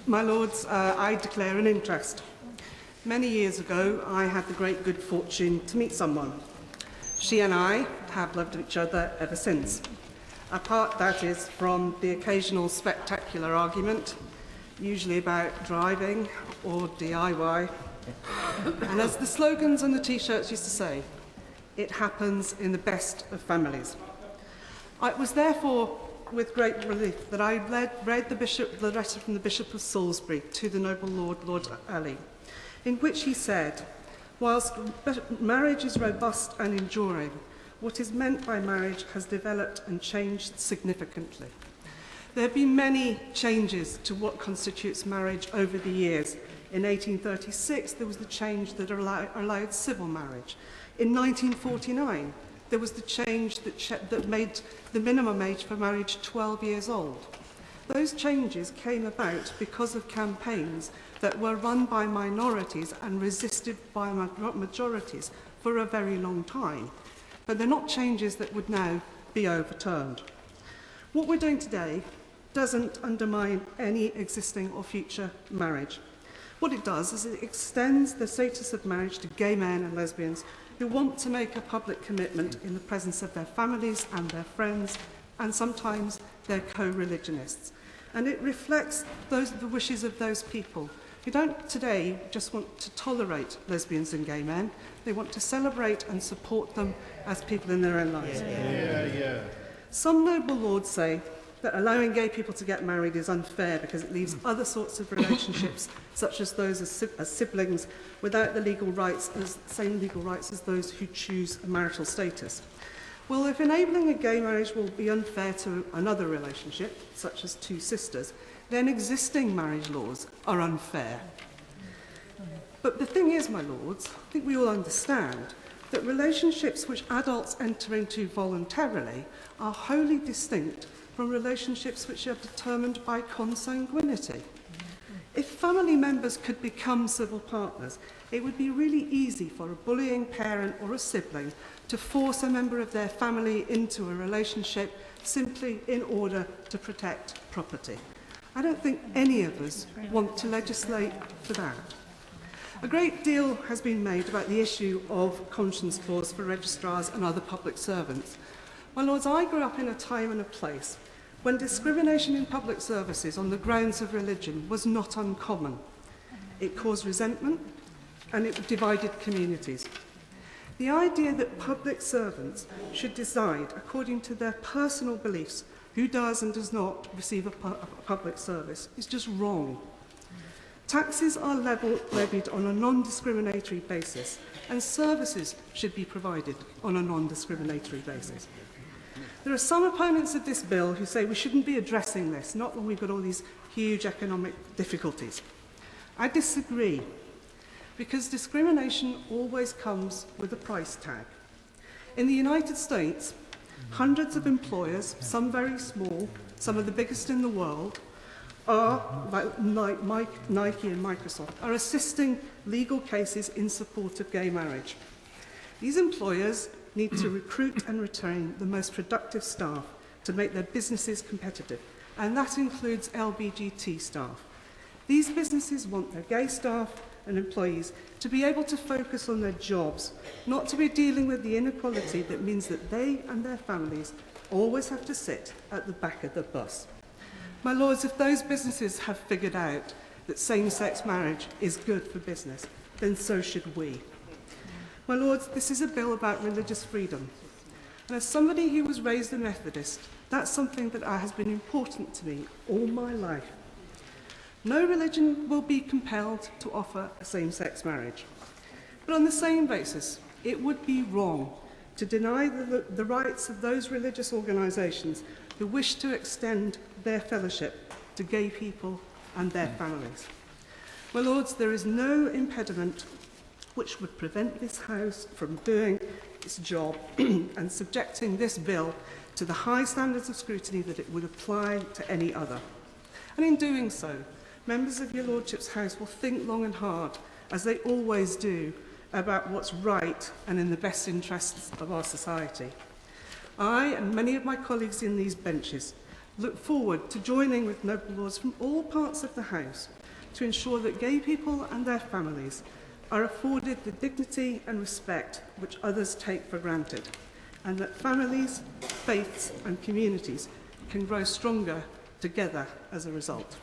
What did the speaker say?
My Lords, I declare an interest. Many years ago, I had the great good fortune to meet someone. She and I have loved each other ever since. Apart, that is, from the occasional spectacular argument, usually about driving or DIY. And as the slogans on the T-shirts used to say, it happens in the best of families. It was therefore with great relief that I read the letter from the Bishop of Salisbury to the noble Lord Ely, in which he said, whilst marriage is robust and enduring, what is meant by marriage has developed and changed significantly. There have been many changes to what constitutes marriage over the years. In 1836, there was the change that allowed civil marriage. In 1949, there was the change that made the minimum age for marriage 12 years old. Those changes came about because of campaigns that were run by minorities and resisted by majorities for a very long time. But they're not changes that would now be overturned. What we're doing today doesn't undermine any existing or future marriage. What it does is it extends the status of marriage to gay men and lesbians who want to make a public commitment in the presence of their families and their friends, and sometimes their co-religionists. And it reflects the wishes of those people who don't today just want to tolerate lesbians and gay men. They want to celebrate and support them as people in their own lives. Some noble lords say that allowing gay people to get married is unfair because it leaves other sorts of relationships, such as those as siblings, without the same legal rights as those who choose a marital status. Well, if enabling a gay marriage will be unfair to another relationship, such as two sisters, then existing marriage laws are unfair. But the thing is, my lords, I think we all understand that relationships which adults enter into voluntarily are wholly distinct from relationships which are determined by consanguinity. If family members could become civil partners, it would be really easy for a bullying parent or a sibling to force a member of their family into a relationship simply in order to protect property. I don't think any of us want to legislate for that. A great deal has been made about the issue of conscience laws for registrars and other public servants. My lords, I grew up in a time and a place when discrimination in public services on the grounds of religion was not uncommon. It caused resentment and it divided communities. The idea that public servants should decide, according to their personal beliefs, who does and does not receive a public service is just wrong. Taxes are levied on a non-discriminatory basis, and services should be provided on a non-discriminatory basis. There are some opponents of this bill who say we shouldn't be addressing this, not when we've got all these huge economic difficulties. I disagree, because discrimination always comes with a price tag. In the United States, hundreds of employers, some very small, some of the biggest in the world, like Nike and Microsoft, are assisting legal cases in support of gay marriage. These employers need to recruit and retain the most productive staff to make their businesses competitive, and that includes LGBT staff. These businesses want their gay staff and employees to be able to focus on their jobs, not to be dealing with the inequality that means that they and their families always have to sit at the back of the bus. My lords, if those businesses have figured out that same-sex marriage is good for business, then so should we. My lords, this is a bill about religious freedom. And as somebody who was raised a Methodist, that's something that has been important to me all my life. No religion will be compelled to offer a same-sex marriage. But on the same basis, it would be wrong to deny the rights of those religious organisations who wish to extend their fellowship to gay people and their families. My lords, there is no impediment which would prevent this House from doing its job and subjecting this bill to the high standards of scrutiny that it would apply to any other. And in doing so, members of your Lordship's House will think long and hard, as they always do, about what's right and in the best interests of our society. I and many of my colleagues in these benches look forward to joining with local laws from all parts of the House to ensure that gay people and their families are afforded the dignity and respect which others take for granted, and that families, faiths and communities can grow stronger together as a result.